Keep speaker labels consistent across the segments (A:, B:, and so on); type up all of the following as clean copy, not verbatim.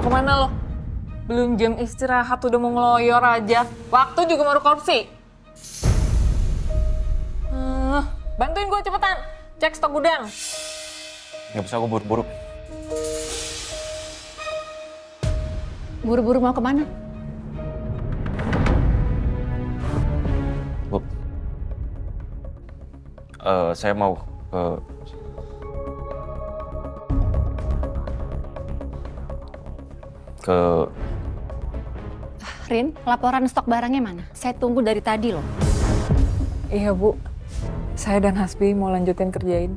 A: kemana lo? Belum jam istirahat udah mau ngeloyor aja. Waktu juga mau korupsi. Bantuin gue cepetan. Cek stok gudang.
B: Gak bisa, gue buru-buru.
C: Buru-buru mau kemana?
B: Bu, saya mau ke
C: Rin, laporan stok barangnya mana? Saya tunggu dari tadi loh.
A: Iya Bu, saya dan Hasbi mau lanjutin kerjain.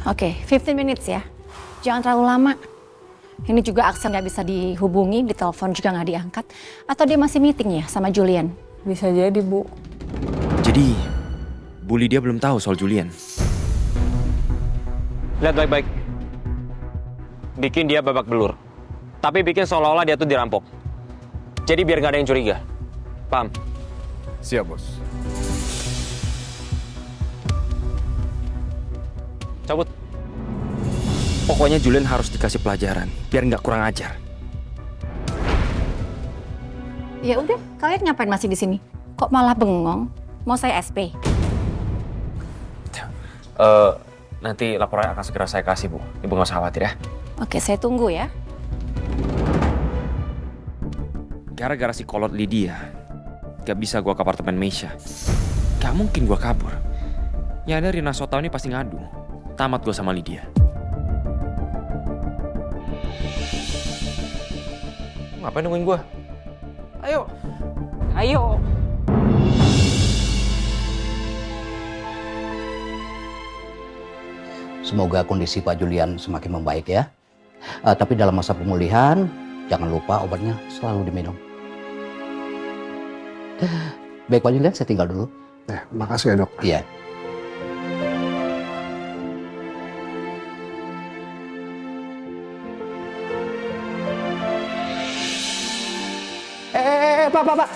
C: Oke, 15 minutes ya. Jangan terlalu lama. Ini juga Aksen nggak bisa dihubungi, ditelepon juga nggak diangkat. Atau dia masih meeting ya sama Julian?
A: Bisa jadi Bu.
D: Jadi, Bu Lydia belum tahu soal Julian.
B: lihat baik-baik. Bikin dia babak belur. Tapi bikin seolah-olah dia tuh dirampok. Jadi biar gak ada yang curiga. Paham?
E: Siap, Bos.
B: Cabut.
D: Pokoknya Julian harus dikasih pelajaran, biar nggak kurang ajar.
C: Ya udah, kalian ngapain masih di sini? Kok malah bengong? Mau saya SP?
B: Nanti laporannya akan segera saya kasih, Bu. Ibu gak usah khawatir ya.
C: Oke, saya tunggu ya.
D: Gara-gara si kolot Lydia, gak bisa gua ke apartemen Meisha. Gak mungkin gua kabur. Ya ada Rina Sotau ini pasti ngadu. Tamat gua sama Lydia.
B: Ngapain nungguin gua? Ayo.
A: Ayo.
F: Semoga kondisi Pak Julian semakin membaik ya. Tapi dalam masa pemulihan, jangan lupa obatnya selalu diminum. Baik Pak Julian, saya tinggal dulu.
E: Makasih ya, Dok.
F: Iya.
G: Pak.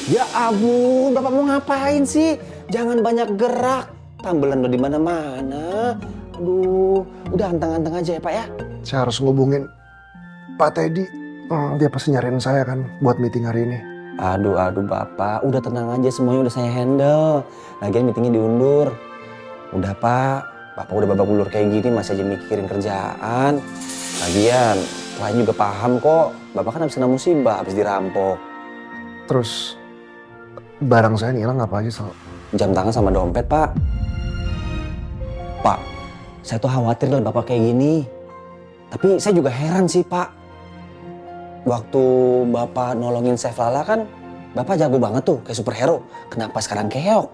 G: Ya ampun, Bapak mau ngapain sih? Jangan banyak gerak. Tambelan udah di mana-mana. Aduh, udah anteng-anteng aja ya, Pak ya.
E: Saya harus ngubungin Pak Teddy. Dia pasti nyariin saya kan buat meeting hari ini.
G: Aduh, Bapak. Udah tenang aja, semuanya udah saya handle. Lagian meetingnya diundur. Udah, Pak. Bapak udah babak belur kayak gini, masih aja mikirin kerjaan. Lagian, klien juga paham kok. Bapak kan habis kena musibah, habis dirampok.
E: Terus, barang saya hilang apa aja, Sal?
G: Jam tangan sama dompet, Pak. Pak, saya tuh khawatir lihat Bapak kayak gini. Tapi saya juga heran sih, Pak. Waktu Bapak nolongin Chef Lala kan, Bapak jago banget tuh, kayak superhero. Kenapa sekarang keok?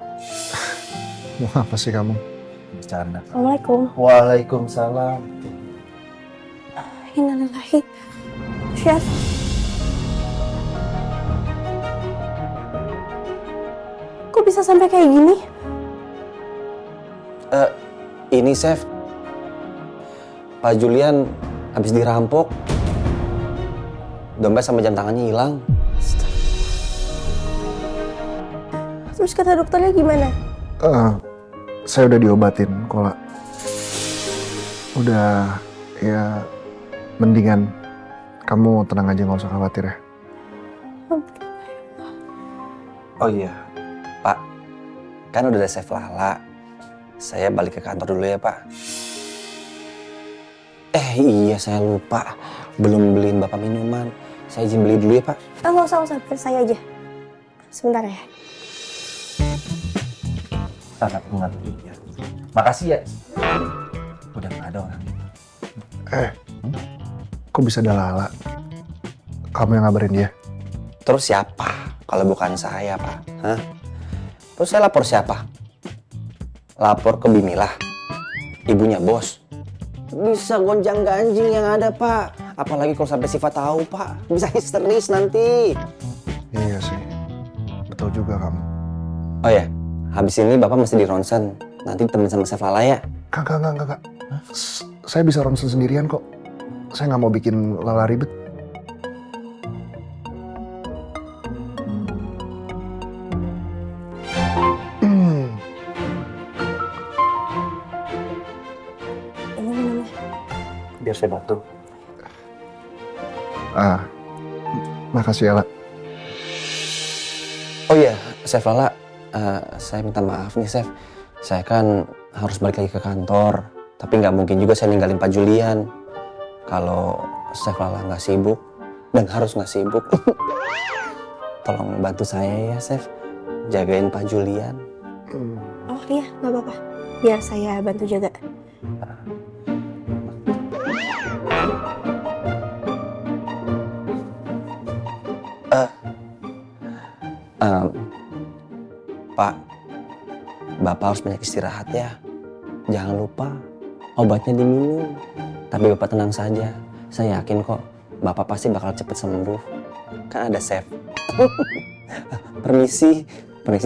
E: Mau apa sih kamu?
G: Bercanda.
H: Assalamualaikum.
G: Waalaikumsalam.
H: Innalillahi. Chef. Kok bisa sampai kayak gini?
G: Ini Chef, Pak Julian habis dirampok. Dompet sama jam tangannya hilang.
H: Terus kata dokternya gimana?
E: Saya udah diobatin, Kola. Udah, ya mendingan. Kamu tenang aja, nggak usah khawatir ya.
G: Oh iya, Pak. Kan udah ada Chef Lala. Saya balik ke kantor dulu ya, Pak. Iya, saya lupa. Belum beliin Bapak minuman. Saya izin beli dulu ya, Pak.
H: Nggak usah, biar saya aja. Sebentar ya.
G: Sangat mengerti ya. Makasih ya. Udah nggak ada orang.
E: Kok bisa ada Lala? Kamu yang ngabarin dia?
G: Terus siapa kalau bukan saya, Pak? Hah? Terus saya lapor siapa? Lapor ke Bimilah, ibunya bos. Bisa gonjang-ganjing yang ada, Pak. Apalagi kalau sampai Siva tahu, Pak. Bisa histeris nanti.
E: Iya sih. Betul juga kamu.
G: Oh ya, habis ini Bapak mesti di ronsen. Nanti temen sama Chef Lala ya.
E: Kagak. Saya bisa ronsen sendirian kok. Saya nggak mau bikin Lala ribet.
H: Ini minumnya.
G: Biar saya bantu.
E: Makasih ya, La.
G: Oh iya, Chef Lala, saya minta maaf nih Chef. Saya kan harus balik lagi ke kantor, tapi nggak mungkin juga saya ninggalin Pak Julian. Kalau Chef Lala nggak sibuk, dan harus nggak sibuk, tolong bantu saya ya Chef, jagain Pak Julian.
H: Oh iya, nggak apa-apa. Biar saya bantu jaga.
G: Pak, Bapak harus banyak istirahat ya. Jangan lupa obatnya diminum. Tapi Bapak tenang saja. Saya yakin kok Bapak pasti bakal cepet sembuh. Kan ada Chef. Permisi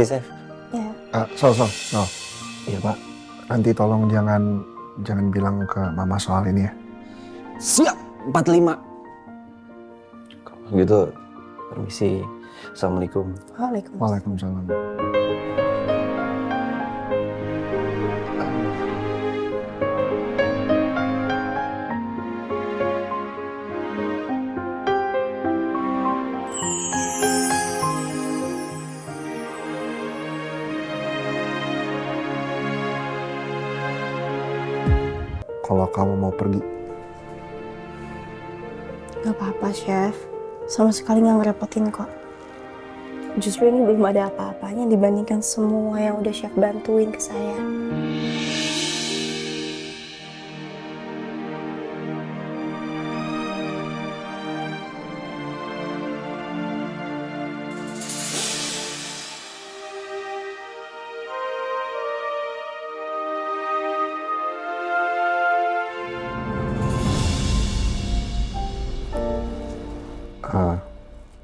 G: Chef.
H: Ya.
E: Sol. Iya, Pak. Nanti tolong jangan bilang ke Mama soal ini ya.
G: Siap, 45. Kalau gitu, permisi. Assalamualaikum.
H: Waalaikumsalam.
E: Waalaikumsalam. Kalau kamu mau pergi,
H: Gak apa-apa, Chef. Sama sekali nggak ngerepotin kok. Justru ini belum ada apa-apanya dibandingkan semua yang udah Chef bantuin ke saya.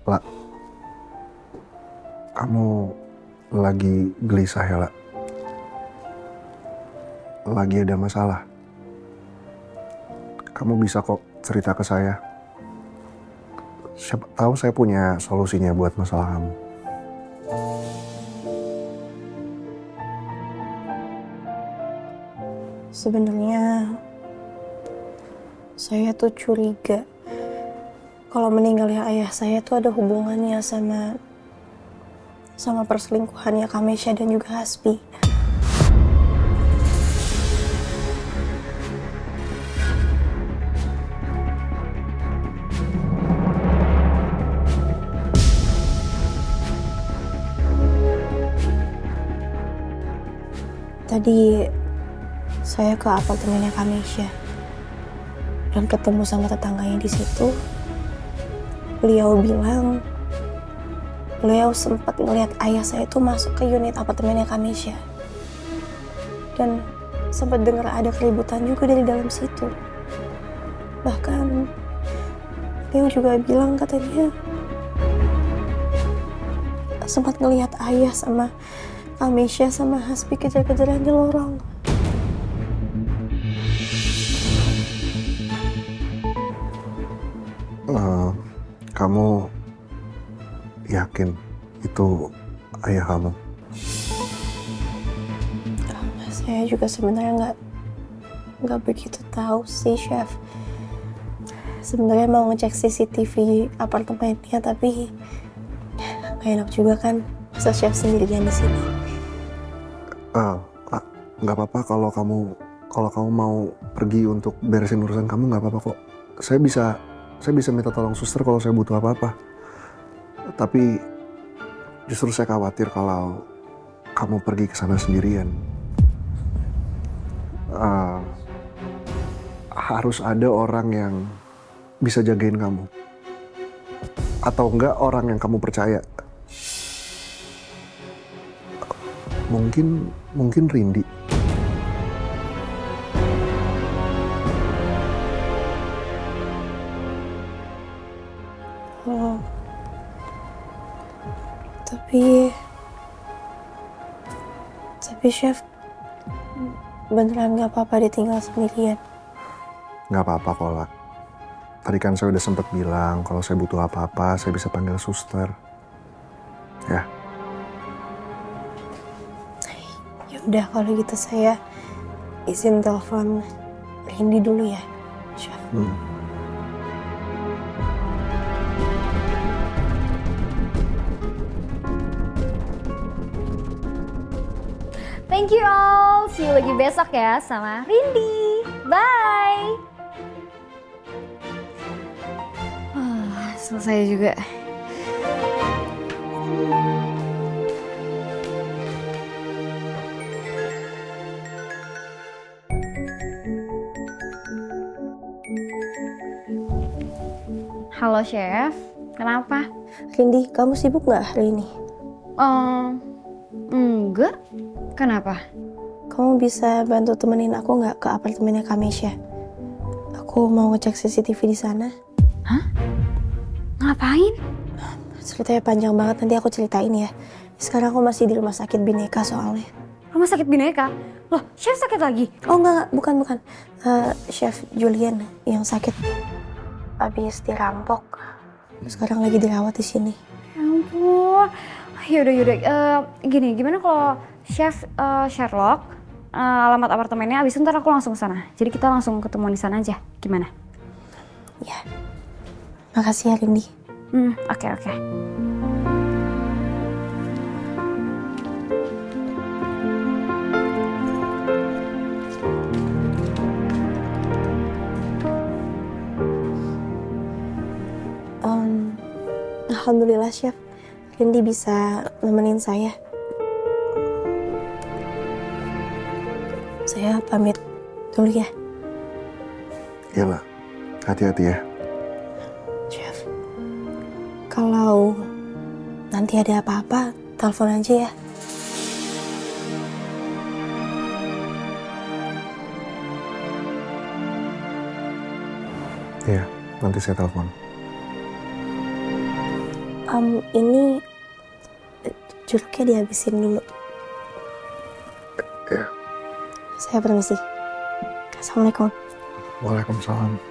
E: La, kamu lagi gelisah ya, La? Lagi ada masalah? Kamu bisa kok cerita ke saya. Siapa tahu saya punya solusinya buat masalah kamu.
H: Sebenarnya saya tuh curiga kalau meninggalnya ayah saya tuh ada hubungannya sama perselingkuhannya Kamesha dan juga Hasbi. Tadi saya ke apartemennya Kamesha dan ketemu sama tetangganya di situ. Beliau bilang beliau sempat ngelihat ayah saya itu masuk ke unit apartemennya Kamesha dan sempat dengar ada keributan juga dari dalam situ. Bahkan beliau juga bilang katanya sempat ngelihat ayah sama Kamesha sama Hasbi kejar-kejaran di lorong.
E: Kamu yakin itu ayah kamu?
H: Saya juga sebenarnya nggak begitu tahu sih, Chef. Sebenarnya mau ngecek CCTV apartemennya, tapi nggak enak juga kan masa Chef sendirian di sini.
E: Nggak apa-apa kalau kamu mau pergi untuk beresin urusan kamu, nggak apa-apa kok. Saya bisa minta tolong suster kalau saya butuh apa-apa. Tapi justru saya khawatir kalau kamu pergi ke sana sendirian. Harus ada orang yang bisa jagain kamu. Atau enggak orang yang kamu percaya. Mungkin Rindy.
H: Oh. Tapi Chef, beneran nggak apa-apa ditinggal sendirian?
E: Nggak apa-apa kok, La. Tadi kan saya udah sempat bilang kalau saya butuh apa-apa, saya bisa panggil suster. Ya.
H: Ya udah kalau gitu saya izin telepon Rindy dulu ya, Chef.
C: Thank you all. See you lagi besok ya sama Rindy. Bye. Selesai juga. Halo Chef, kenapa?
H: Rindy, kamu sibuk nggak hari ini?
C: Enggak. Kenapa?
H: Kamu bisa bantu temenin aku nggak ke apartemennya Kamesha? Aku mau ngecek CCTV di sana.
C: Hah? Ngapain?
H: Ceritanya panjang banget, nanti aku ceritain ya. Sekarang aku masih di rumah sakit Bhinneka soalnya.
C: Rumah sakit Bhinneka? Loh, Chef sakit lagi?
H: Oh enggak, bukan. Chef Julian yang sakit. Habis dirampok. Sekarang lagi dirawat di sini.
C: Ya ampun. Yaudah. Gini, gimana kalau Chef Sherlock alamat apartemennya, abis itu ntar aku langsung ke sana. Jadi kita langsung ketemu di sana aja. Gimana?
H: Ya. Makasih ya Rindy.
C: Oke.
H: Alhamdulillah Chef, Rindy bisa nemenin saya. Saya pamit dulu ya.
E: Iyalah, hati-hati ya.
H: Chef, kalau nanti ada apa-apa, telepon aja ya.
E: Iya, nanti saya telepon.
H: Ini jeruknya dihabisin dulu.
E: Ya.
H: Saya permisi. Assalamualaikum.
E: Waalaikumsalam.